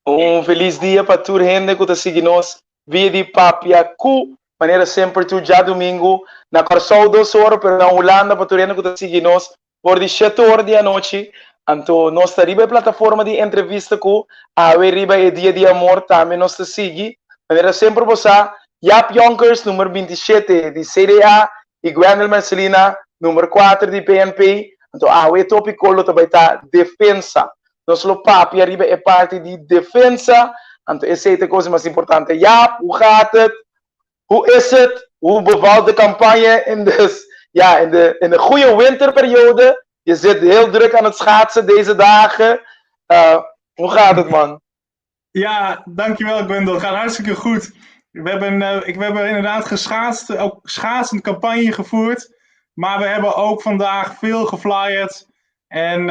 Um feliz dia para toda gente que está seguindo nós via de Papia Cu, maneira sempre tu já domingo, na Corsol 2 horas, pero na Holanda para toda gente que está seguindo nós, por de 7 horas da noite. Então, nós estamos na plataforma de entrevista com a Riba e Dia de Amor, também nós te seguimos. Maneira sempre você, Jap Jonkers, número 27 de CDA, e Gwendel Marcelina, número 4 de PNP. Então, o tópico também está defesa. Nosso papo arriba é parte de defesa. Então, essa é a coisa mais importante. Ja, hoe gaat het? Hoe is het? Hoe bevalt de campagne in de goede winterperiode? Je zit heel druk aan het schaatsen deze dagen. Hoe gaat het, man? Ja, dankjewel Gwendel. Het gaat hartstikke goed. We hebben inderdaad geschaatst, ook schaatsend campagne gevoerd. Maar we hebben ook vandaag veel geflyerd. En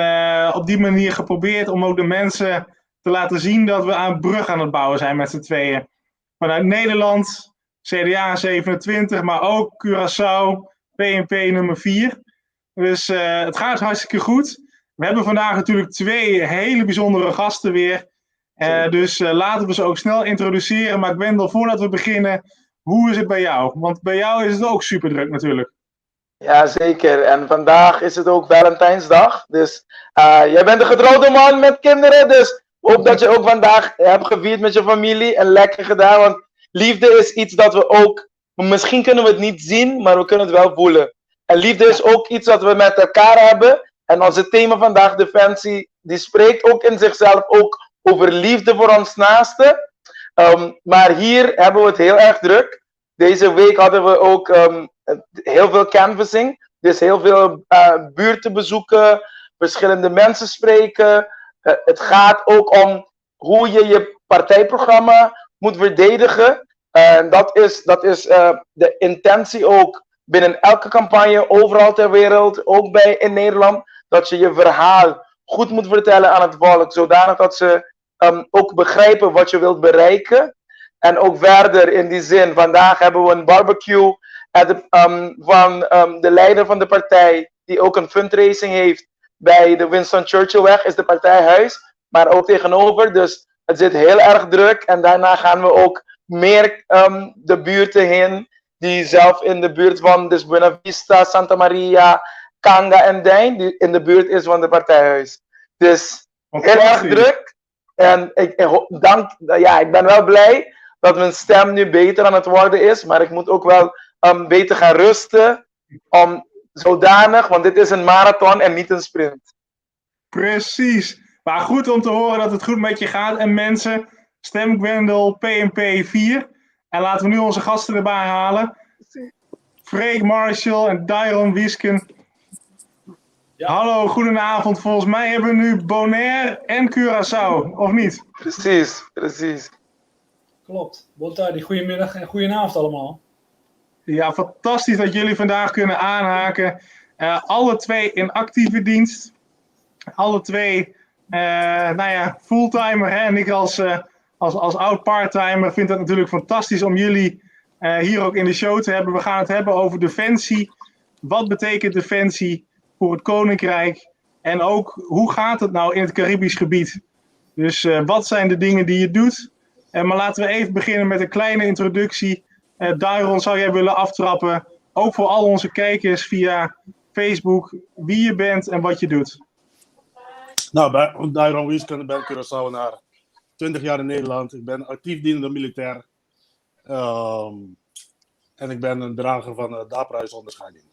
op die manier geprobeerd om ook de mensen te laten zien dat we een brug aan het bouwen zijn met z'n tweeën. Vanuit Nederland, CDA 27, maar ook Curaçao, PNP nummer 4. Dus het gaat hartstikke goed. We hebben vandaag natuurlijk 2 hele bijzondere gasten weer. Dus laten we ze ook snel introduceren. Maar Gwendel, voordat we beginnen, hoe is het bij jou? Want bij jou is het ook super druk natuurlijk. Ja, zeker. En vandaag is het ook Valentijnsdag. Dus jij bent een getrouwde man met kinderen. Dus hoop dat je ook vandaag hebt gevierd met je familie. En lekker gedaan. Want liefde is iets dat we ook... Misschien kunnen we het niet zien, maar we kunnen het wel voelen. En liefde is ook iets dat we met elkaar hebben. En onze thema vandaag, Defensie, die spreekt ook in zichzelf ook over liefde voor ons naaste. Maar hier hebben we het heel erg druk. Deze week hadden we ook heel veel canvassing. Dus heel veel buurten bezoeken, verschillende mensen spreken. Het gaat ook om hoe je je partijprogramma moet verdedigen. Dat is de intentie ook binnen elke campagne, overal ter wereld, ook in Nederland. Dat je je verhaal goed moet vertellen aan het volk, zodanig dat ze ook begrijpen wat je wilt bereiken. En ook verder in die zin, vandaag hebben we een barbecue van de leider van de partij, die ook een fundraising heeft bij de Winston Churchillweg, is de partijhuis, maar ook tegenover. Dus het zit heel erg druk en daarna gaan we ook meer de buurten heen, die zelf in de buurt van dus Buena Vista, Santa Maria, Kanga en Dijn, die in de buurt is van de partijhuis. Dus heel erg druk. En ik ben wel blij dat mijn stem nu beter aan het worden is, maar ik moet ook wel beter gaan rusten, zodanig, want dit is een marathon en niet een sprint. Precies. Maar goed om te horen dat het goed met je gaat. En mensen, stem Gwendel PNP 4. En laten we nu onze gasten erbij halen. Freek Marshall en Dairon Wiesken. Ja. Hallo, goedenavond. Volgens mij hebben we nu Bonaire en Curaçao, of niet? Precies. Klopt. Bontardi, goedemiddag en goedenavond allemaal. Ja, fantastisch dat jullie vandaag kunnen aanhaken. Alle 2 in actieve dienst. Alle 2, fulltimer. Hè? En ik als oud parttimer vind het natuurlijk fantastisch om jullie hier ook in de show te hebben. We gaan het hebben over defensie. Wat betekent defensie voor het Koninkrijk? En ook, hoe gaat het nou in het Caribisch gebied? Dus wat zijn de dingen die je doet? Maar laten we even beginnen met een kleine introductie. Dairon, zou jij willen aftrappen? Ook voor al onze kijkers via Facebook. Wie je bent en wat je doet. Nou, Dairon Wiesken, ik ben Curaçaoenaar. 20 jaar in Nederland. Ik ben actief dienende militair. En ik ben een drager van de Daaprijsonderscheiding.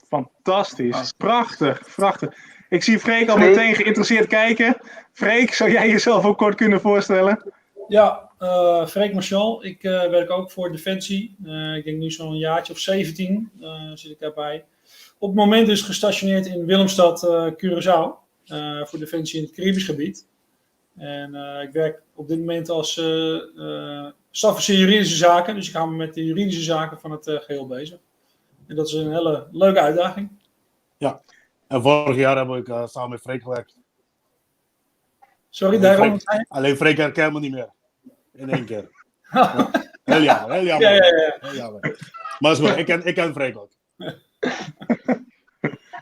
Fantastisch. Prachtig. Ik zie Freek al meteen geïnteresseerd kijken. Freek, zou jij jezelf ook kort kunnen voorstellen? Ja, Freek Marshall. Ik werk ook voor Defensie. Ik denk nu zo'n jaartje of 17 zit ik daarbij. Op het moment dus gestationeerd in Willemstad, Curaçao. Voor Defensie in het Caribisch gebied. En ik werk op dit moment als stafofficier juridische zaken. Dus ik hou me met de juridische zaken van het geheel bezig. En dat is een hele leuke uitdaging. Ja, en vorig jaar heb ik samen met Freek gewerkt. Sorry, daarom. Alleen Freek herkent me niet meer. In 1 keer. Ja. Heel jammer. Ja. Heel jammer. Maar is goed, ik ken Freek ook.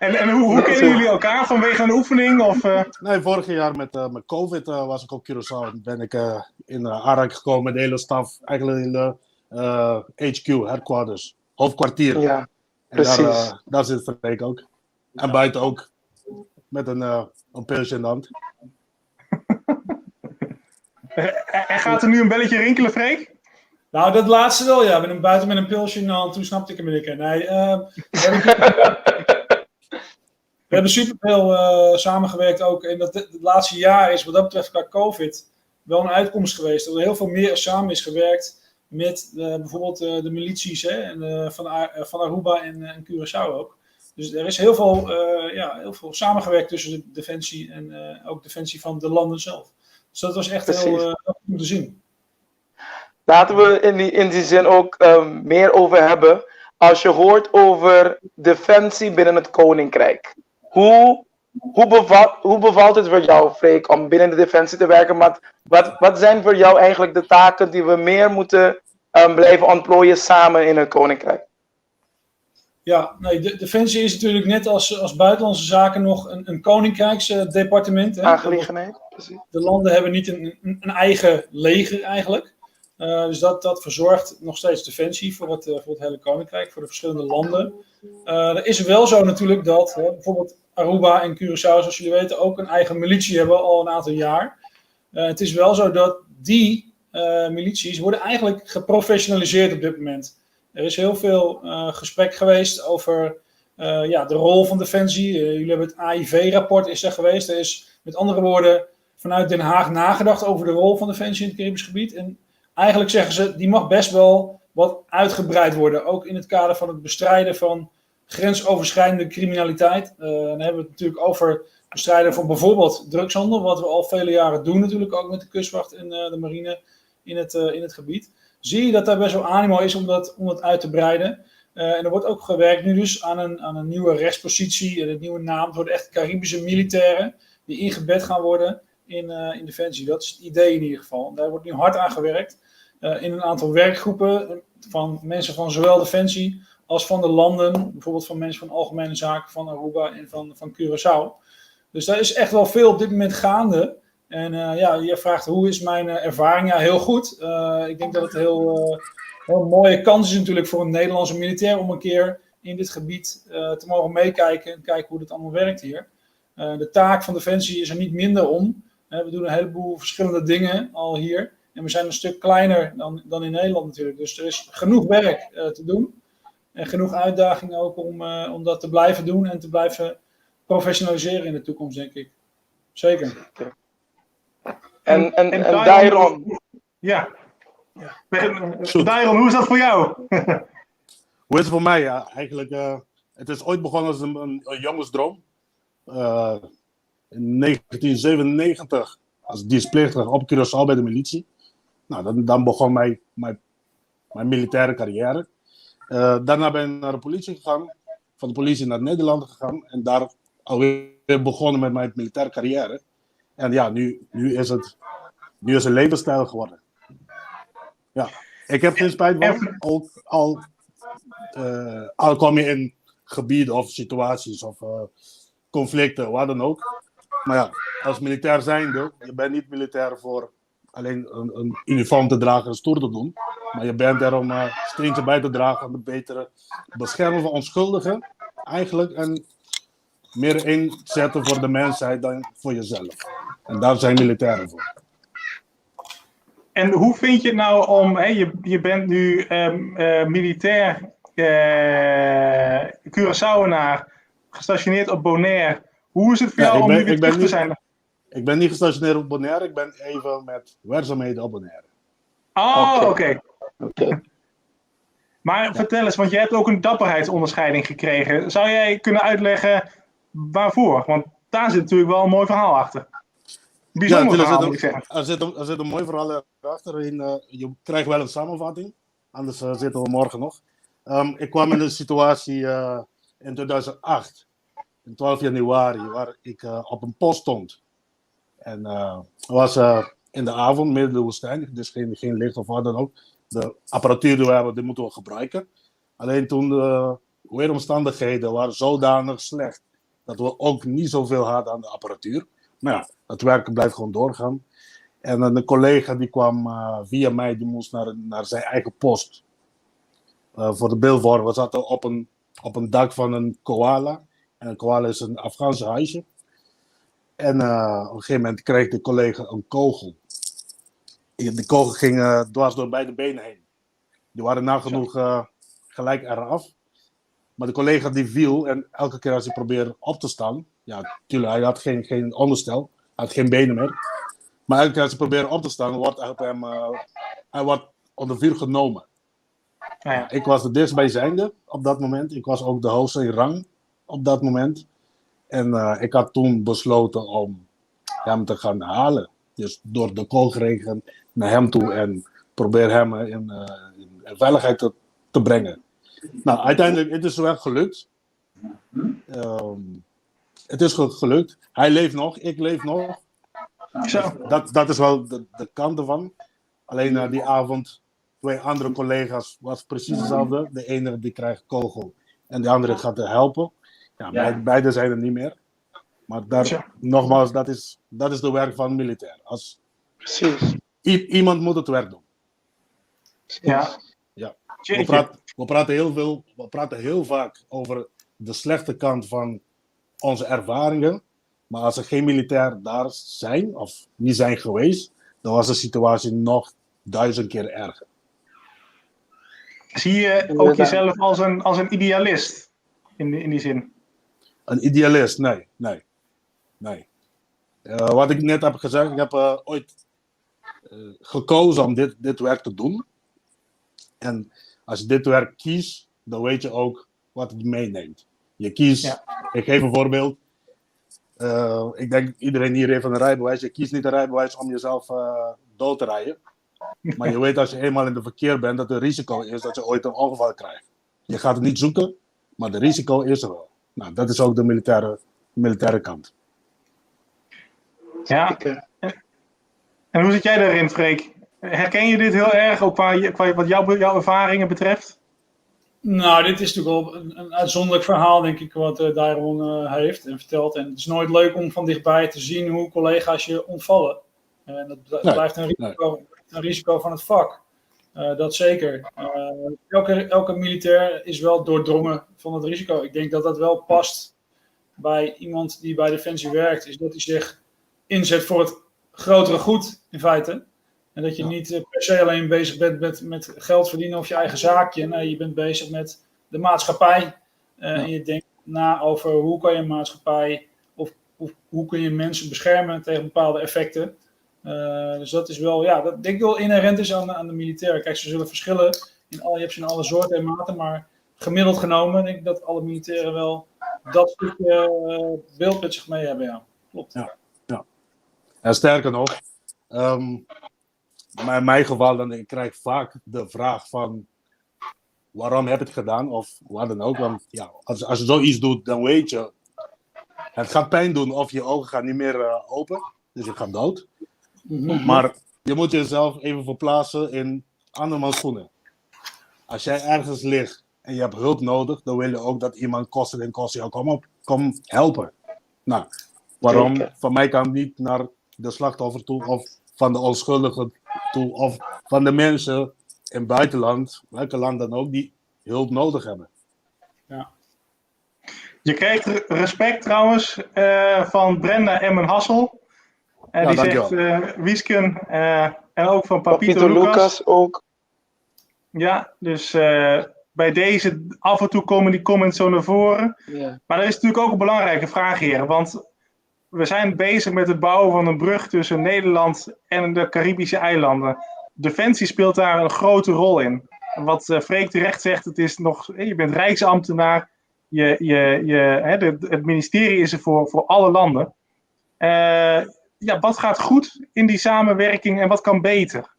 En hoe kennen jullie elkaar? Vanwege een oefening? Of, Nee, vorig jaar met COVID was ik op Curaçao. En ben ik in aanraking gekomen met de hele staf. Eigenlijk in de HQ, headquarters, hoofdkwartier. Ja, En precies. daar zit Freek ook. En buiten ook. Met een pilsje in de hand. en gaat er nu een belletje rinkelen, Freek? Nou, dat laatste wel, ja. Buiten met een pilsje in de hand, toen snapte ik hem niet. Nee, we hebben superveel samengewerkt ook. En het laatste jaar is wat dat betreft qua COVID wel een uitkomst geweest. Dat er heel veel meer samen is gewerkt met bijvoorbeeld de milities van Aruba en Curaçao ook. Dus er is heel veel samengewerkt tussen de Defensie en ook Defensie van de landen zelf. Dus dat was echt heel goed om te zien. Laten we in die zin ook meer over hebben. Als je hoort over defensie binnen het Koninkrijk. Hoe bevalt het voor jou, Freek, om binnen de defensie te werken? Maar wat zijn voor jou eigenlijk de taken die we meer moeten blijven ontplooien samen in het Koninkrijk? Ja, nee, de Defensie is natuurlijk net als buitenlandse zaken nog een koninkrijksdepartement. Aangelegenheid, precies. De landen hebben niet een eigen leger eigenlijk. Dus dat verzorgt nog steeds Defensie voor het hele Koninkrijk, voor de verschillende landen. Er is wel zo natuurlijk dat bijvoorbeeld Aruba en Curaçao, zoals jullie weten, ook een eigen militie hebben al een aantal jaar. Het is wel zo dat die milities worden eigenlijk geprofessionaliseerd op dit moment. Er is heel veel gesprek geweest over de rol van Defensie. Jullie hebben het AIV-rapport is er geweest. Er is met andere woorden vanuit Den Haag nagedacht over de rol van Defensie in het Caribisch gebied. En eigenlijk zeggen ze, die mag best wel wat uitgebreid worden. Ook in het kader van het bestrijden van grensoverschrijdende criminaliteit. Dan hebben we het natuurlijk over bestrijden van bijvoorbeeld drugshandel. Wat we al vele jaren doen natuurlijk, ook met de kustwacht en de marine in het gebied. Zie je dat daar best wel animo is om dat uit te breiden. En er wordt ook gewerkt nu dus aan een nieuwe rechtspositie. En een nieuwe naam. Het worden echt Caribische militairen die ingebed gaan worden in Defensie. Dat is het idee in ieder geval. Daar wordt nu hard aan gewerkt. In een aantal werkgroepen van mensen van zowel Defensie als van de landen. Bijvoorbeeld van mensen van Algemene Zaken, van Aruba en van Curaçao. Dus daar is echt wel veel op dit moment gaande. En je vraagt hoe is mijn ervaring? Ja, heel goed. Ik denk dat het een heel mooie kans is natuurlijk voor een Nederlandse militair om een keer in dit gebied te mogen meekijken en kijken hoe dit allemaal werkt hier. De taak van Defensie is er niet minder om. We doen een heleboel verschillende dingen al hier. En we zijn een stuk kleiner dan in Nederland natuurlijk. Dus er is genoeg werk te doen. En genoeg uitdagingen ook om dat te blijven doen en te blijven professionaliseren in de toekomst, denk ik. Zeker. En Dairon. Ja. Dairon, hoe is dat voor jou? Hoe is het voor mij? Ja, eigenlijk, het is ooit begonnen als een jongensdroom. In 1997 als dienstplichtig op Curaçao bij de militie. Nou, dan begon mijn militaire carrière. Daarna ben ik naar de politie gegaan. Van de politie naar Nederland gegaan. En daar alweer begonnen met mijn militaire carrière. En ja, nu is het een levensstijl geworden. Ja, ik heb geen spijt van. Al kom je in gebieden of situaties of conflicten, wat dan ook. Maar ja, als militair zijnde, je bent niet militair voor alleen een uniform te dragen en stoer te doen. Maar je bent er om een steentje bij te dragen aan het betere beschermen van onschuldigen. Eigenlijk en meer inzetten voor de mensheid dan voor jezelf. En daar zijn militairen voor. En hoe vind je het nou om, je bent nu militair Curaçaoenaar, gestationeerd op Bonaire. Hoe is het voor jou om nu weer terug te zijn? Ik ben niet gestationeerd op Bonaire, ik ben even met werkzaamheden op Bonaire. Oh, oké. Maar vertel eens, want jij hebt ook een dapperheidsonderscheiding gekregen. Zou jij kunnen uitleggen waarvoor? Want daar zit natuurlijk wel een mooi verhaal achter. Bijzonder verhaal, moet ik zeggen. Er zit een mooi verhaal achter. Je krijgt wel een samenvatting. Anders zitten we morgen nog. Ik kwam in een situatie in 2008. In 12 januari. Waar ik op een post stond. En het was in de avond, midden in de woestijn. Dus geen licht of wat dan ook. De apparatuur die we hebben, die moeten we gebruiken. Alleen toen de weeromstandigheden waren zodanig slecht. dat we ook niet zoveel hadden aan de apparatuur. Maar ja, het werken blijft gewoon doorgaan. En een collega die kwam via mij, die moest naar zijn eigen post. Voor de beeldvorming. We zaten op een dak van een koala. En een koala is een Afghaanse huisje. En op een gegeven moment kreeg de collega een kogel. De kogel ging dwars door beide benen heen. Die waren nagenoeg gelijk eraf. Maar de collega die viel en elke keer als hij probeerde op te staan. Ja, natuurlijk, hij had geen onderstel. Hij had geen benen meer. Maar elke keer als hij probeerde op te staan, hij wordt onder vuur genomen. Ja. Ik was de dichtstbijzijnde op dat moment. Ik was ook de hoogste in rang op dat moment. En ik had toen besloten om hem te gaan halen. Dus door de koolregen naar hem toe en probeer hem in veiligheid te brengen. Nou, uiteindelijk het is wel gelukt. Het is gelukt. Hij leeft nog, ik leef nog. Zo. Dat is wel de kant ervan. Alleen die avond, 2 andere collega's was precies hetzelfde. De ene die krijgt kogel en de andere gaat er helpen. Ja, beide zijn er niet meer. Maar nogmaals, dat is de werk van militair. Precies. Iemand moet het werk doen. Ja. Ja. Jeetje. We praten heel vaak over de slechte kant van onze ervaringen. Maar als er geen militair daar zijn, of niet zijn geweest, dan was de situatie nog 1000 keer erger. Zie je ook jezelf als een idealist? In die zin? Een idealist? Nee. Wat ik net heb gezegd, ik heb ooit gekozen om dit werk te doen. En als je dit werk kiest, dan weet je ook wat het meeneemt. Je kiest, ik geef een voorbeeld. Ik denk iedereen hier heeft een rijbewijs. Je kiest niet een rijbewijs om jezelf dood te rijden. Maar je weet als je eenmaal in het verkeer bent dat er risico is dat je ooit een ongeval krijgt. Je gaat het niet zoeken, maar de risico is er wel. Nou, dat is ook de militaire kant. Ja. En hoe zit jij daarin, Freek? Herken je dit heel erg, ook wat jouw ervaringen betreft? Nou, dit is natuurlijk wel een uitzonderlijk verhaal, denk ik, wat Dairon heeft en vertelt. En het is nooit leuk om van dichtbij te zien hoe collega's je ontvallen. En dat blijft een risico van het vak. Dat zeker. Elke militair is wel doordrongen van het risico. Ik denk dat dat wel past bij iemand die bij Defensie werkt. Is dat hij zich inzet voor het grotere goed, in feite. En dat je niet per se alleen bezig bent met geld verdienen of je eigen zaakje. Nee, je bent bezig met de maatschappij. En je denkt na over hoe kan je een maatschappij of hoe kun je mensen beschermen tegen bepaalde effecten. Dus dat is wel, dat denk ik wel inherent is aan de militair. Kijk, ze zullen verschillen. Je hebt ze in alle soorten en maten, maar gemiddeld genomen denk ik dat alle militairen wel dat stukje beeld met zich mee hebben. Ja, klopt. Ja. En sterker nog, maar in mijn geval, ik krijg vaak de vraag van waarom heb je het gedaan of wat dan ook. Want als je zoiets doet, dan weet je, het gaat pijn doen of je ogen gaan niet meer open. Dus je gaat dood. Mm-hmm. Maar je moet jezelf even verplaatsen in andermans schoenen. Als jij ergens ligt en je hebt hulp nodig, dan wil je ook dat iemand kosten en kosten jou komt helpen. Nou, waarom? Van mij kan niet naar de slachtoffer toe of van de onschuldigen toe of van de mensen in het buitenland, welke land dan ook, die hulp nodig hebben. Ja. Je krijgt respect trouwens van Brenda Emmen-Hassel. Die zegt Wiesken en ook van Papito Lucas ook. Ja, dus bij deze af en toe komen die comments zo naar voren. Yeah. Maar dat is natuurlijk ook een belangrijke vraag, heren. Want we zijn bezig met het bouwen van een brug tussen Nederland en de Caribische eilanden. Defensie speelt daar een grote rol in. Wat Freek terecht zegt, het is nog, je bent rijksambtenaar. Het ministerie is er voor alle landen. Wat gaat goed in die samenwerking en wat kan beter?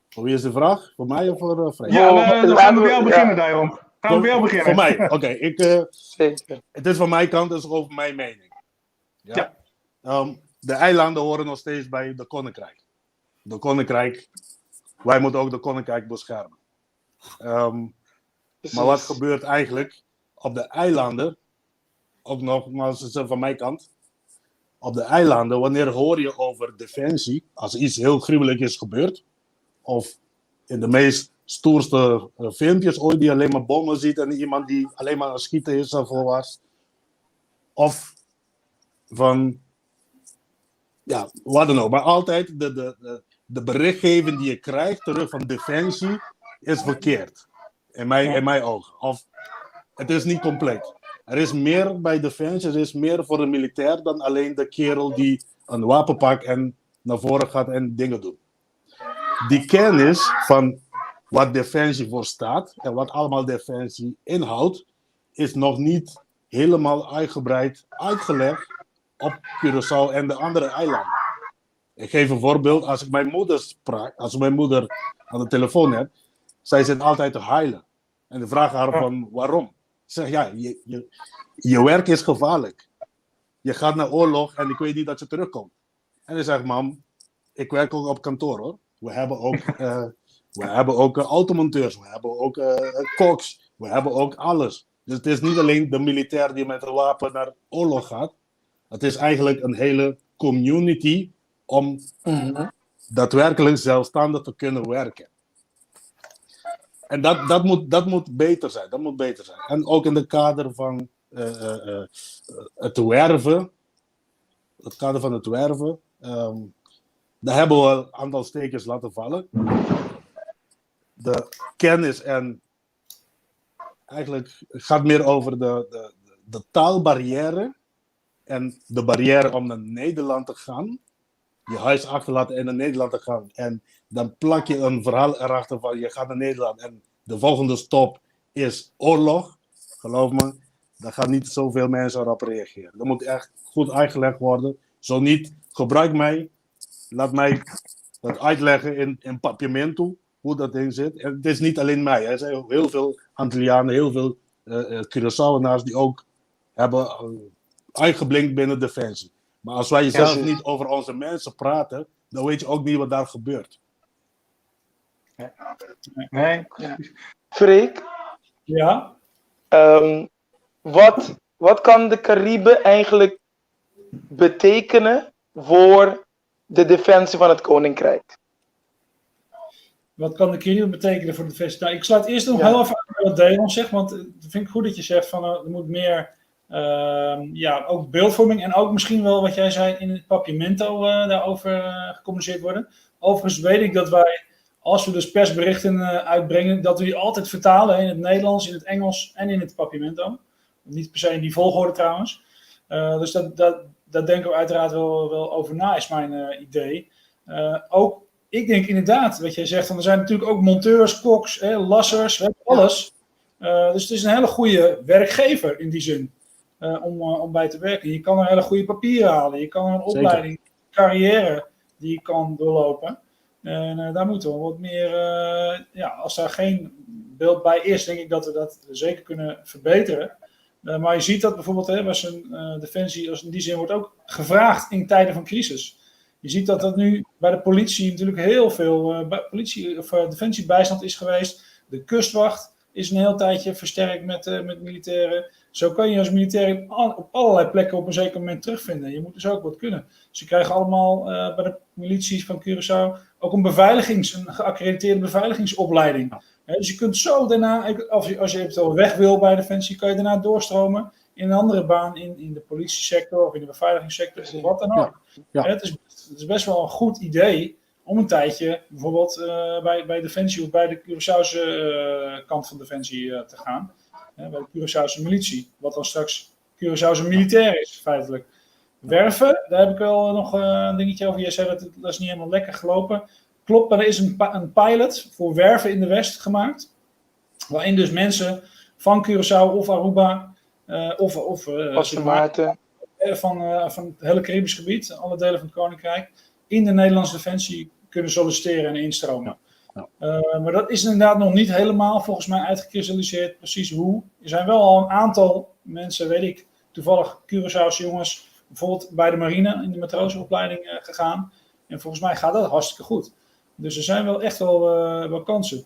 Voor wie is de vraag? Voor mij of voor Freek? Ja, dan gaan we bij jou beginnen, daarom. Gaan we bij jou beginnen. Voor mij, oké. Het is van mijn kant, het is over mijn mening. Ja. De eilanden horen nog steeds bij de Koninkrijk. De Koninkrijk, wij moeten ook de Koninkrijk beschermen. Maar wat gebeurt eigenlijk op de eilanden? ook nogmaals, het is van mijn kant. Op de eilanden, wanneer hoor je over defensie, als iets heel gruwelijk is gebeurd, of in de meest stoerste filmpjes ooit, die alleen maar bommen ziet en iemand die alleen maar aan het schieten is of was, of van, ja, wat dan ook. Maar altijd de berichtgeving die je krijgt terug van defensie is verkeerd. In mijn ogen. Of het is niet compleet. Er is meer bij defensie, er is meer voor een militair dan alleen de kerel die een wapen pakt en naar voren gaat en dingen doet. Die kennis van wat defensie voor staat en wat allemaal defensie inhoudt, is nog niet helemaal uitgebreid uitgelegd op Curaçao en de andere eilanden. Ik geef een voorbeeld. Als ik mijn moeder sprak, als ik mijn moeder aan de telefoon heb, zij zit altijd te huilen. En ik vraag haar van waarom. Ik zeg, ja, je werk is gevaarlijk. Je gaat naar oorlog en ik weet niet dat je terugkomt. En ik zeg, mam, ik werk ook op kantoor hoor. We hebben ook automonteurs, we hebben ook koks, we hebben ook alles. Dus het is niet alleen de militair die met een wapen naar oorlog gaat. Het is eigenlijk een hele community om daadwerkelijk zelfstandig te kunnen werken. En dat moet beter zijn. Dat moet beter zijn. En ook in het kader van het werven. Het kader van het werven. Daar hebben we een aantal stekers laten vallen. De kennis en eigenlijk het gaat meer over de taalbarrière en de barrière om naar Nederland te gaan. Je huis achterlaten en naar Nederland te gaan. En dan plak je een verhaal erachter van je gaat naar Nederland en de volgende stop is oorlog. Geloof me, daar gaan niet zoveel mensen erop reageren. Dat moet echt goed uitgelegd worden. Zo niet, gebruik mij. Laat mij dat uitleggen in papiamento, hoe dat ding zit. En het is niet alleen mij. Er zijn heel veel Antillianen, heel veel Curaçaoënaars die ook hebben uitgeblinkt binnen Defensie. Maar als wij zelf niet over onze mensen praten, dan weet je ook niet wat daar gebeurt. Nee. Freek, Ja, wat kan de Cariben eigenlijk betekenen voor de defensie van het Koninkrijk? wat kan de Cariben betekenen voor de defensie? Nou, ik sluit eerst nog heel even aan wat Deon zegt, want het vind ik goed dat je zegt van er moet meer ook beeldvorming en ook misschien wel wat jij zei in het papiamento daarover gecommuniceerd worden. Overigens weet ik dat wij, als we dus persberichten uitbrengen, dat we die altijd vertalen in het Nederlands, in het Engels en in het papiamento. Niet per se in die volgorde trouwens. Dus daar denken we uiteraard wel over na, is mijn idee. Ook, ik denk inderdaad, wat jij zegt, van er zijn natuurlijk ook monteurs, koks, lassers, alles. Dus het is een hele goede werkgever in die zin. Om bij te werken. Je kan een hele goede papieren halen. Je kan een opleiding, carrière die je kan doorlopen. En daar moeten we wat meer, als daar geen beeld bij is, denk ik dat we dat zeker kunnen verbeteren. Maar je ziet dat bijvoorbeeld, was een defensie, als in die zin wordt ook gevraagd in tijden van crisis. Je ziet dat nu bij de politie natuurlijk heel veel defensiebijstand is geweest. De kustwacht is een heel tijdje versterkt met militairen. Zo kan je als militair op allerlei plekken op een zeker moment terugvinden. Je moet dus ook wat kunnen. Ze krijgen allemaal bij de milities van Curaçao ook een geaccrediteerde beveiligingsopleiding. Dus je kunt zo daarna, als je eventueel weg wil bij Defensie, kan je daarna doorstromen in een andere baan in de politiesector of in de beveiligingssector of wat dan ook. Ja. Het is best wel een goed idee om een tijdje bijvoorbeeld bij Defensie of bij de Curaçaose kant van Defensie te gaan. Bij de Curaçaose militie, wat dan straks Curaçaose militair is feitelijk. Werven, daar heb ik wel nog een dingetje over. Jij zei dat is niet helemaal lekker gelopen. Klopt, maar er is een pilot voor werven in de West gemaakt. Waarin dus mensen van Curaçao of Aruba of Sint Maarten van het hele Caribisch gebied, alle delen van het Koninkrijk, in de Nederlandse Defensie kunnen solliciteren en instromen. Maar dat is inderdaad nog niet helemaal volgens mij uitgekristalliseerd precies hoe. Er zijn wel al een aantal mensen, weet ik, toevallig Curaçaose jongens, bijvoorbeeld bij de marine in de matrozenopleiding gegaan. En volgens mij gaat dat hartstikke goed. Dus er zijn wel echt wel kansen.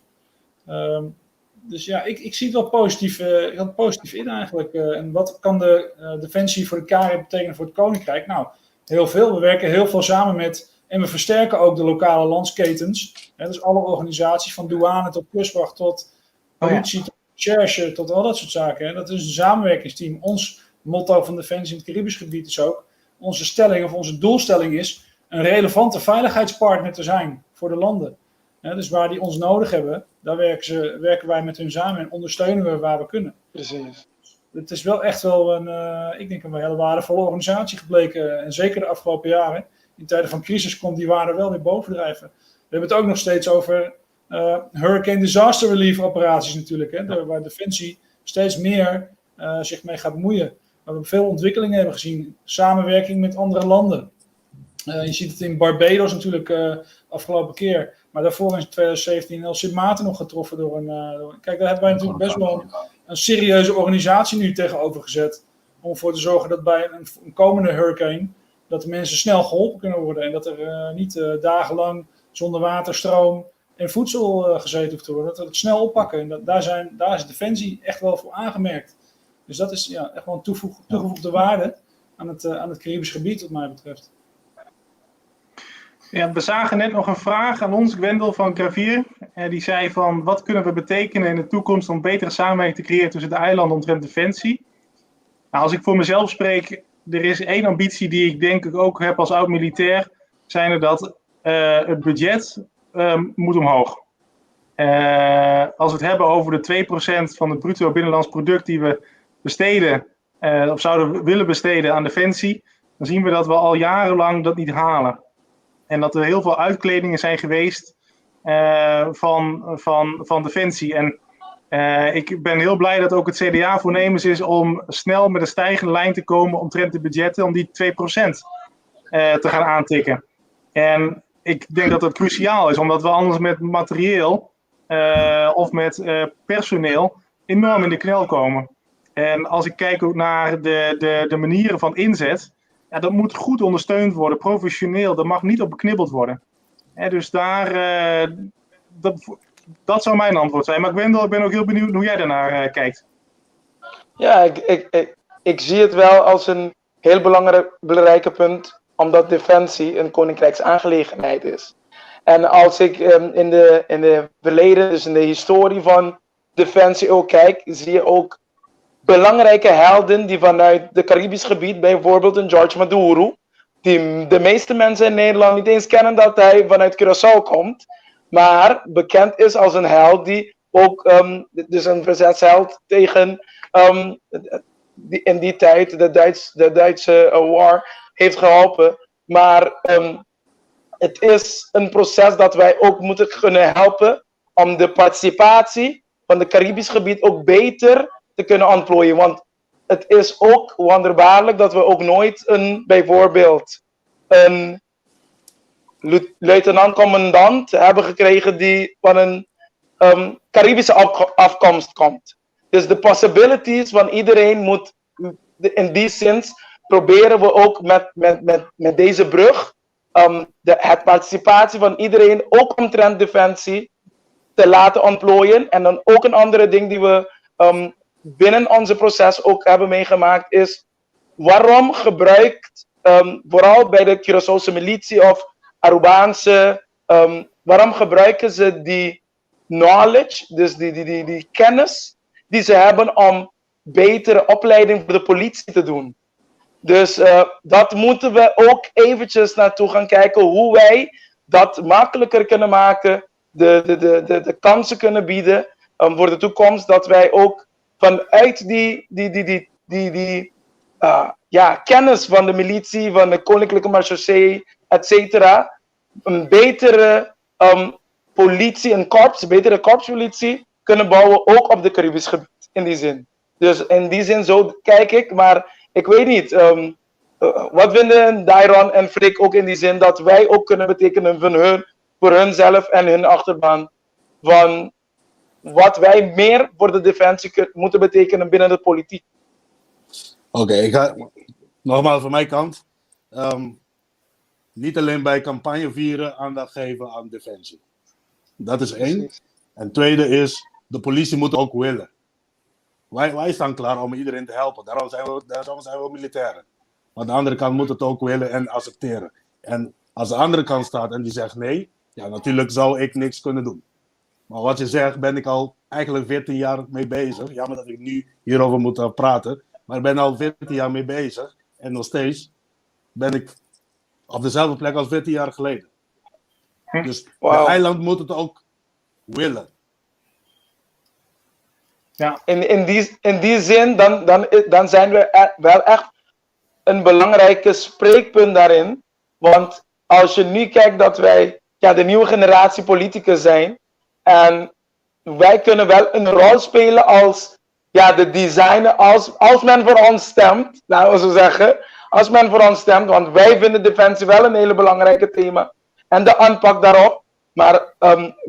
Dus ja, ik zie het wel positief, ik had het positief in eigenlijk. En wat kan de Defensie voor de KRIP betekenen voor het Koninkrijk? Nou, heel veel. We werken heel veel samen met, en we versterken ook de lokale landsketens. Dus alle organisaties, van douane tot kustwacht tot politie, tot recherche, tot al dat soort zaken. Dat is een samenwerkingsteam. Ons motto van Defensie in het Caribisch gebied is ook, onze stelling of onze doelstelling is een relevante veiligheidspartner te zijn voor de landen. Dus waar die ons nodig hebben, daar werken wij met hun samen en ondersteunen we waar we kunnen. Precies. Het is wel echt wel ik denk een hele waardevolle organisatie gebleken. En zeker de afgelopen jaren. In tijden van crisis komt die waarde wel weer bovendrijven. We hebben het ook nog steeds over hurricane disaster relief operaties natuurlijk. Hè, waar Defensie steeds meer zich mee gaat bemoeien. Waar we veel ontwikkelingen hebben gezien. Samenwerking met andere landen. Je ziet het in Barbados natuurlijk afgelopen keer. Maar daarvoor in 2017 El Sint Maarten nog getroffen door een... Kijk, daar hebben wij natuurlijk best wel een serieuze organisatie nu tegenover gezet. Om ervoor te zorgen dat bij een komende hurricane, dat de mensen snel geholpen kunnen worden. En dat er niet dagenlang zonder water, stroom en voedsel gezeten hoeft te worden. Dat we het snel oppakken. En daar is Defensie echt wel voor aangemerkt. Dus dat is echt wel een toegevoegde waarde aan het Caribisch gebied wat mij betreft. Ja, we zagen net nog een vraag aan ons, Gwendel van Gravier. Die zei van, wat kunnen we betekenen in de toekomst om betere samenwerking te creëren tussen de eilanden omtrent Defensie? Nou, als ik voor mezelf spreek, er is één ambitie die ik denk ik ook heb als oud-militair, zijn er dat het budget moet omhoog. Als we het hebben over de 2% van het bruto binnenlands product die we besteden, of zouden willen besteden aan Defensie, dan zien we dat we al jarenlang dat niet halen. En dat er heel veel uitkledingen zijn geweest van Defensie. En ik ben heel blij dat ook het CDA voornemens is om snel met een stijgende lijn te komen omtrent de budgetten, om die 2% te gaan aantikken. En ik denk dat dat cruciaal is, omdat we anders met materieel of met personeel enorm in de knel komen. En als ik kijk ook naar de manieren van inzet, ja, dat moet goed ondersteund worden, professioneel. Dat mag niet op beknibbeld worden. Dus dat zou mijn antwoord zijn. Maar Gwendel, ik ben ook heel benieuwd hoe jij daarnaar kijkt. Ja, ik zie het wel als een heel belangrijke punt, omdat Defensie een koninkrijksaangelegenheid is. En als ik in de verleden, dus in de historie van Defensie ook kijk, zie je ook belangrijke helden die vanuit het Caribisch gebied, bijvoorbeeld een George Maduro, die de meeste mensen in Nederland niet eens kennen dat hij vanuit Curaçao komt, maar bekend is als een held die ook, dus een verzetsheld tegen in die tijd de Duitse war heeft geholpen. Maar het is een proces dat wij ook moeten kunnen helpen om de participatie van het Caribisch gebied ook beter te kunnen ontplooien. Want het is ook wonderbaarlijk dat we ook nooit bijvoorbeeld een luitenant-commandant hebben gekregen die van een Caribische afkomst komt. Dus de possibilities van iedereen moet, in die zin proberen we ook met deze brug het participatie van iedereen, ook omtrent Defensie, te laten ontplooien. En dan ook een andere ding die we binnen onze proces ook hebben meegemaakt is, waarom gebruikt, vooral bij de Curaçaose militie of Arubaanse, waarom gebruiken ze die knowledge, dus die kennis die ze hebben om betere opleiding voor de politie te doen. Dus dat moeten we ook eventjes naartoe gaan kijken, hoe wij dat makkelijker kunnen maken, de kansen kunnen bieden voor de toekomst, dat wij ook vanuit die kennis van de militie, van de Koninklijke Marechaussee, etc., een betere politie, een betere korpspolitie kunnen bouwen, ook op de Caribisch gebied, in die zin. Dus in die zin, zo kijk ik, maar ik weet niet, wat vinden Dairon en Frik ook in die zin, dat wij ook kunnen betekenen voor hunzelf en hun achterban, van wat wij meer voor de Defensie moeten betekenen binnen de politiek. Oké, ik ga nogmaals van mijn kant. Niet alleen bij campagne vieren aandacht geven aan Defensie. Dat is één. En tweede is de politie moet ook willen. Wij staan klaar om iedereen te helpen. Daarom zijn we militairen. Maar de andere kant moet het ook willen en accepteren. En als de andere kant staat en die zegt nee, ja, natuurlijk zou ik niks kunnen doen. Maar wat je zegt, ben ik al eigenlijk 14 jaar mee bezig. Jammer dat ik nu hierover moet praten. Maar ik ben al 14 jaar mee bezig. En nog steeds ben ik op dezelfde plek als 14 jaar geleden. Dus Wow. het eiland moet het ook willen. Ja. In die zin, dan zijn we wel echt een belangrijke spreekpunt daarin. Want als je nu kijkt dat wij de nieuwe generatie politicus zijn. En wij kunnen wel een rol spelen als de designer. Als men voor ons stemt, laten we zo zeggen. Als men voor ons stemt, want wij vinden defensie wel een hele belangrijke thema. En de aanpak daarop. Maar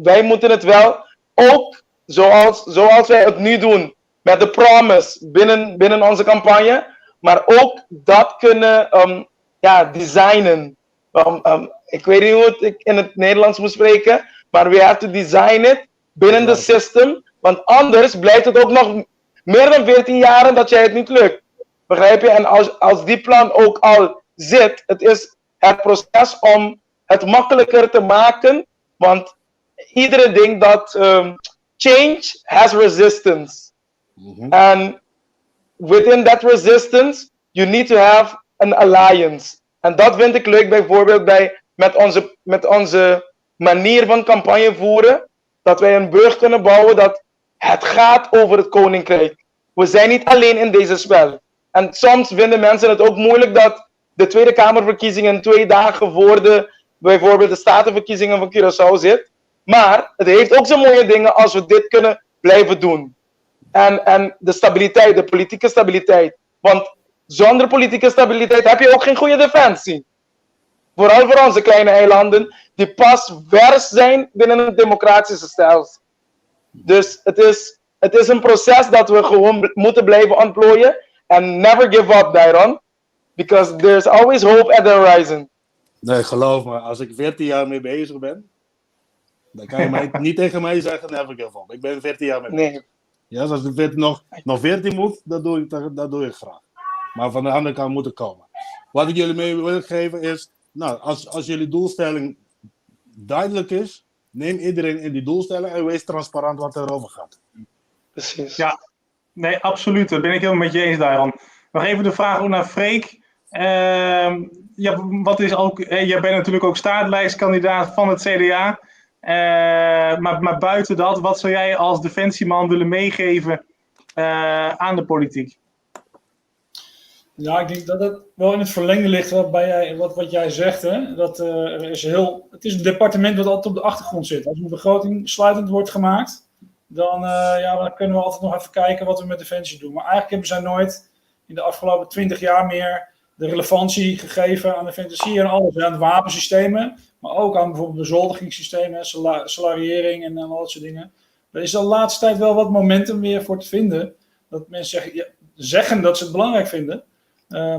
wij moeten het wel ook, zoals wij het nu doen, met de promise binnen onze campagne. Maar ook dat kunnen designen. Ik weet niet hoe ik in het Nederlands moet spreken. Maar we have to design it binnen de system. Want anders blijft het ook nog meer dan 14 jaar dat jij het niet lukt. Begrijp je? En als die plan ook al zit, het is het proces om het makkelijker te maken. Want iedereen denkt dat change has resistance. And within that resistance, you need to have an alliance. En dat vind ik leuk bijvoorbeeld met onze manier van campagne voeren. Dat wij een brug kunnen bouwen dat het gaat over het koninkrijk. We zijn niet alleen in deze spel. En soms vinden mensen het ook moeilijk dat de Tweede Kamerverkiezingen 2 dagen voor bijvoorbeeld de statenverkiezingen van Curaçao zit. Maar het heeft ook zo mooie dingen als we dit kunnen blijven doen. En de stabiliteit, de politieke stabiliteit. Want zonder politieke stabiliteit heb je ook geen goede defensie. Vooral voor onze kleine eilanden, die pas vers zijn binnen een democratische stelsel. Dus het is een proces dat we gewoon moeten blijven ontplooien. En never give up, Dairon. Because there's always hope at the horizon. Nee, geloof me, als ik 14 jaar mee bezig ben, dan kan je niet tegen mij zeggen, never give up. Ik ben 14 jaar mee bezig. Nee. Ja, als ik nog 14 moet, dat doe ik graag. Maar van de andere kant moet het komen. Wat ik jullie mee wil geven is, nou, als jullie doelstelling duidelijk is, neem iedereen in die doelstelling en wees transparant wat erover gaat. Precies. Ja, nee, absoluut. Dat ben ik helemaal met je eens, Dairon. Nog even de vraag ook naar Freek. Wat is ook, jij bent natuurlijk ook staatlijstkandidaat van het CDA. Maar buiten dat, wat zou jij als defensieman willen meegeven aan de politiek? Ja, ik denk dat het wel in het verlengde ligt wat jij zegt. Hè? Dat, het is een departement wat altijd op de achtergrond zit. Als een begroting sluitend wordt gemaakt, dan kunnen we altijd nog even kijken wat we met defensie doen. Maar eigenlijk hebben zij nooit in de afgelopen 20 jaar meer de relevantie gegeven aan defensie en alles. Aan de wapensystemen, maar ook aan bijvoorbeeld bezoldigingssystemen, salariering en al dat soort dingen. Er is de laatste tijd wel wat momentum weer voor te vinden. Dat mensen zeggen dat ze het belangrijk vinden.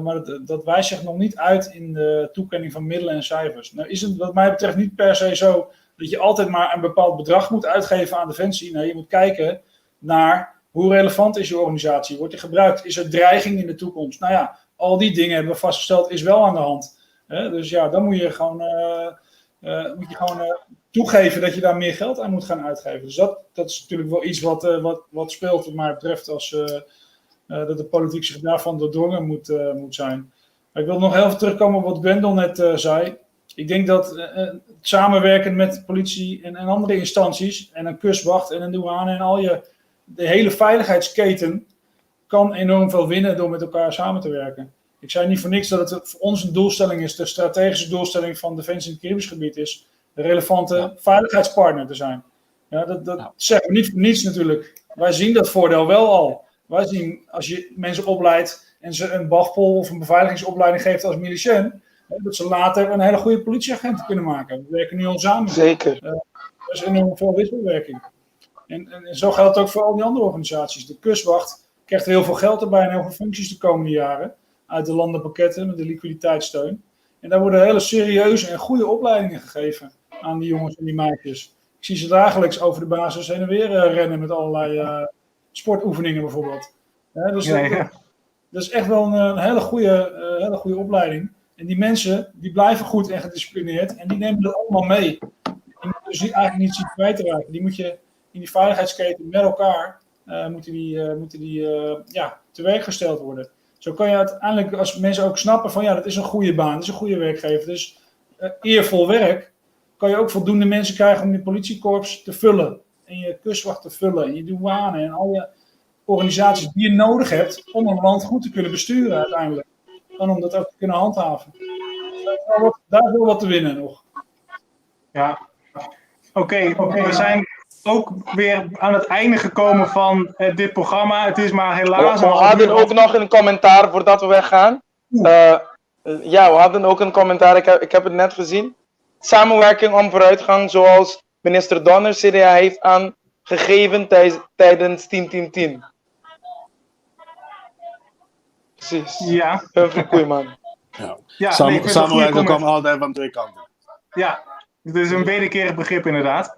Maar dat wijst zich nog niet uit in de toekenning van middelen en cijfers. Nou is het wat mij betreft niet per se zo dat je altijd maar een bepaald bedrag moet uitgeven aan defensie. Nee, je moet kijken naar hoe relevant is je organisatie. Wordt die gebruikt? Is er dreiging in de toekomst? Nou ja, al die dingen hebben we vastgesteld is wel aan de hand. Dus ja, dan moet je gewoon, toegeven dat je daar meer geld aan moet gaan uitgeven. Dus dat is natuurlijk wel iets wat speelt wat mij betreft als dat de politiek zich daarvan doordrongen moet zijn. Maar ik wil nog heel even terugkomen op wat Gwendol net zei. Ik denk dat het samenwerken met politie en andere instanties en een kustwacht en een douane en de hele veiligheidsketen kan enorm veel winnen door met elkaar samen te werken. Ik zei niet voor niks dat het voor ons een doelstelling is, de strategische doelstelling van Defensie in het Caribisch gebied is, de relevante veiligheidspartner te zijn. Ja, dat zeggen we niet voor niets natuurlijk. Wij zien dat voordeel wel al. Wij zien, als je mensen opleidt en ze een BAFPOL of een beveiligingsopleiding geeft als milicien, dat ze later een hele goede politieagent kunnen maken. We werken nu al samen. Zeker. Er is enorm veel wisselwerking. En zo geldt het ook voor al die andere organisaties. De kustwacht krijgt heel veel geld erbij en heel veel functies de komende jaren. Uit de landenpakketten met de liquiditeitssteun. En daar worden hele serieuze en goede opleidingen gegeven aan die jongens en die meisjes. Ik Ik zie ze dagelijks over de basis heen en weer rennen met allerlei sportoefeningen bijvoorbeeld. Dus dat is echt wel een hele goede opleiding. En die mensen die blijven goed en gedisciplineerd en die nemen dat allemaal mee. Die moet je dus eigenlijk niet zien kwijt te raken. Die moet je in die veiligheidsketen met elkaar moeten die te werk gesteld worden. Zo kan je uiteindelijk, als mensen ook snappen van dat is een goede baan, dat is een goede werkgever, dus eervol werk, kan je ook voldoende mensen krijgen om je politiekorps te vullen. En je kustwacht te vullen, en je douane en alle organisaties die je nodig hebt om een land goed te kunnen besturen uiteindelijk. En om dat ook te kunnen handhaven. Daar is wel wat te winnen nog. Ja, oké. We zijn ook weer aan het einde gekomen van dit programma. Het is maar helaas... We hadden ook nog een commentaar voordat we weggaan. We hadden ook een commentaar. Ik heb het net gezien. Samenwerking om vooruitgang, zoals minister Donner CDA heeft aangegeven tijdens 10-10-10. Precies. Ja. Goeie man. Samenwerking kan altijd van twee kanten. Ja, het is een wederkerig begrip inderdaad.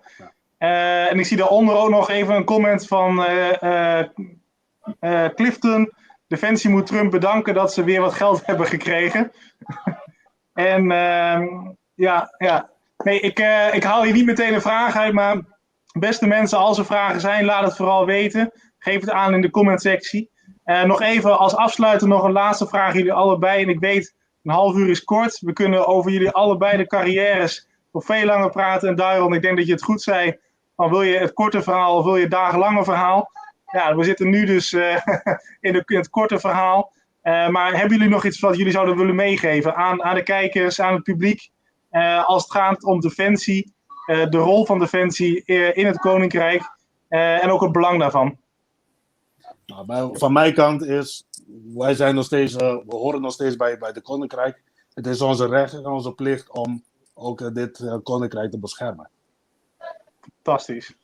En ik zie daaronder ook nog even een comment van Clifton. Defensie moet Trump bedanken dat ze weer wat geld hebben gekregen. En nee, ik haal hier niet meteen een vraag uit, maar beste mensen, als er vragen zijn, laat het vooral weten. Geef het aan in de commentsectie. Nog even als afsluiter nog een laatste vraag jullie allebei. En ik weet, een half uur is kort. We kunnen over jullie allebei de carrières nog veel langer praten. En Dairon, ik denk dat je het goed zei. Dan wil je het korte verhaal of wil je het dagenlange verhaal? Ja, we zitten nu dus in het korte verhaal. Maar hebben jullie nog iets wat jullie zouden willen meegeven aan de kijkers, aan het publiek? Als het gaat om defensie, de rol van defensie in het Koninkrijk en ook het belang daarvan. Nou, van mijn kant is, wij zijn nog steeds, we horen nog steeds bij de Koninkrijk. Het is onze recht en onze plicht om ook dit Koninkrijk te beschermen. Fantastisch.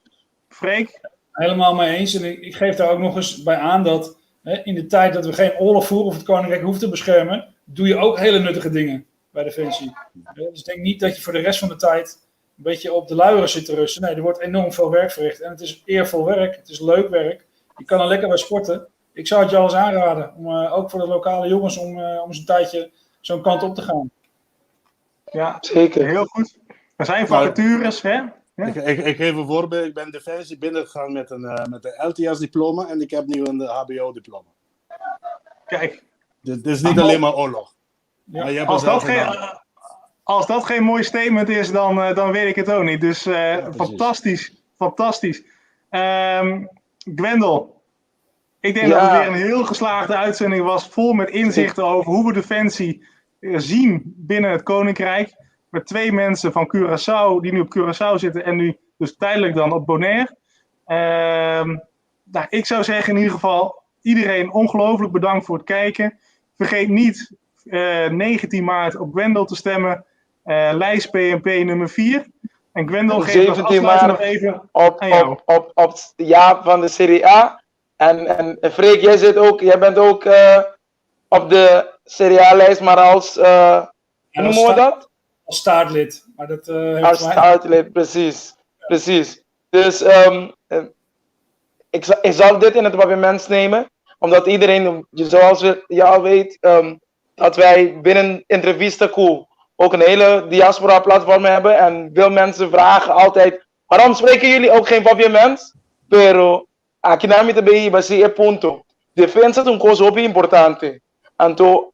Freek? Helemaal mee eens. En ik geef daar ook nog eens bij aan dat in de tijd dat we geen oorlog voeren of het Koninkrijk hoeft te beschermen, doe je ook hele nuttige dingen bij Defensie. Dus ik denk niet dat je voor de rest van de tijd een beetje op de luieren zit te rusten. Nee, er wordt enorm veel werk verricht. En het is eervol werk, het is leuk werk. Je kan er lekker bij sporten. Ik zou het je alles aanraden, om, ook voor de lokale jongens, om eens een tijdje zo'n kant op te gaan. Ja, zeker. Heel goed. Er zijn vacatures, hè? Ja. Ik geef een voorbeeld. Ik ben Defensie binnengegaan met een LTS-diploma en ik heb nu een HBO-diploma. Kijk. Dit is niet alleen maar oorlog. Ja. Maar je hebt Als dat geen mooi statement is, dan weet ik het ook niet. Dus fantastisch. Gwendel, ik denk dat het weer een heel geslaagde uitzending was, vol met inzichten over hoe we Defensie zien binnen het Koninkrijk. Met 2 mensen van Curaçao, die nu op Curaçao zitten en nu dus tijdelijk dan op Bonaire. Ik zou zeggen in ieder geval, iedereen ongelooflijk bedankt voor het kijken. Vergeet niet 19 maart op Gwendel te stemmen. Lijst PNP nummer 4. En Gwendel geeft als afsluiting nog even aan jou. Op Jaap van de Serie A. En Freek, jij bent ook op de Serie A-lijst, maar als, hoe noemen we dat? Als staartlid. Maar dat, als staartlid, precies. Dus ik zal dit in het papiament nemen, omdat iedereen, zoals je al weet, dat wij binnen Entrevista-Q ook een hele diaspora-platform hebben. En veel mensen vragen altijd, waarom spreken jullie ook geen papiament? Pero, aqui na minha TBI, basi é ponto. Defensa é coisa muito importante. Então,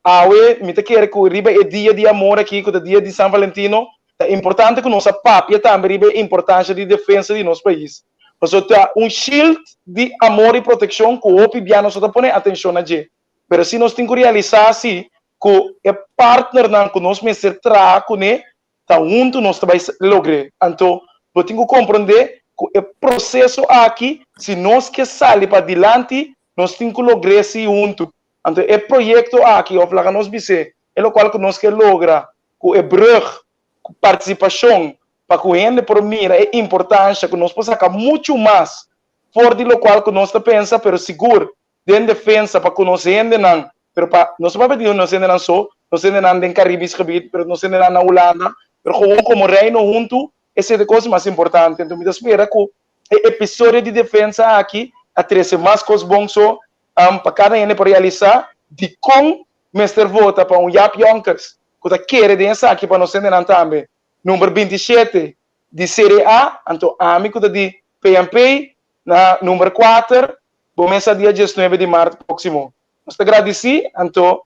me te quero que riba é dia de amor aqui, que é dia de São Valentino. É importante que nossa papia também riba a importância de defesa de nosso país. Então, tem shield de amor e proteção que o OPI nós está pondo atenção a gente. Pero se nós temos que realizar assim, que é partner não que nós mesmos trago, né? Tá junto nós vai lograr. Então, eu tenho que compreender que o processo aqui, se nós que sair para adiante, nós temos que lograr isso junto. Então, o projeto aqui, of lá nós dizer, é o qual que nós que logra, que é brug, participação, para que a gente por mira é importante que nós possamos sacar muito mais fora do qual que nós pensa, pero seguro, de defesa para que nós gente não, pero para nós não pedir nós gente não só, nós gente não em Caribes gebied, pero nós gente não na Holanda, pero gewoon como reino junto, essa é a coisa mais importante. Então, me espera que o episódio de defesa aqui, a trazer mais coisas bons para cada um para realizar, de como mestre vota para um Yap Yonkers, que está querendo dançar aqui para nós entender também. Número 27 de Série A, então, amigo de PMP, na número 4, começa dia 19 de março próximo. Nós agradecemos, então,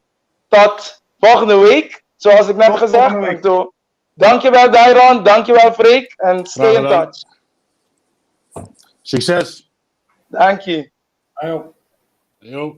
tot volgende week, zoals ik net heb gezegd. Então, dankjewel Dairon, dankjewel Freek, en stay in touch. Succes! Dank je. Ajo. Yo.